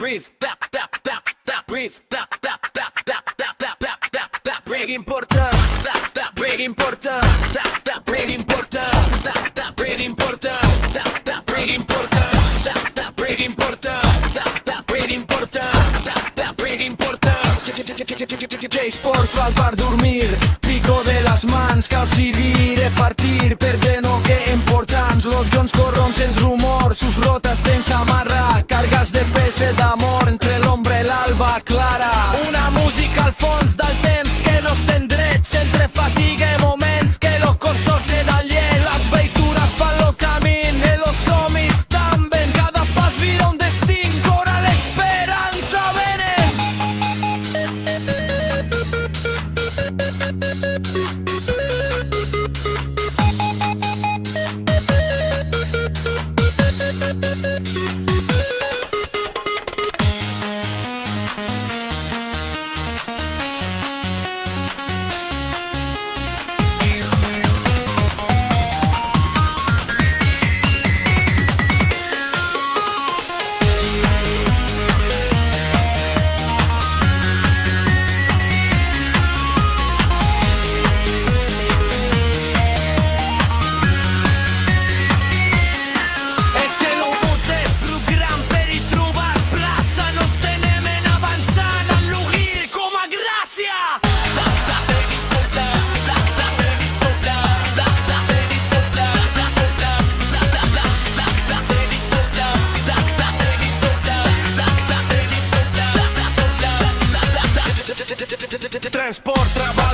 Big important, big important, big important, big important, big important, big important, big important. J-Sport val per dormir, pico de les mans, cal seguir i partir, perdent que importants, los guions corren sense rumor, sus rotes sense amarrar, cargas de peça d'amor entre l'ombra i l'alba clara. Una música al fons del temps que no estem drets, entre fatiga i moments que lo cor sorte del llet, les veitures fan lo camí i los somnis també, en cada pas vira un destí, cora l'esperança venen. Transport, trabajo.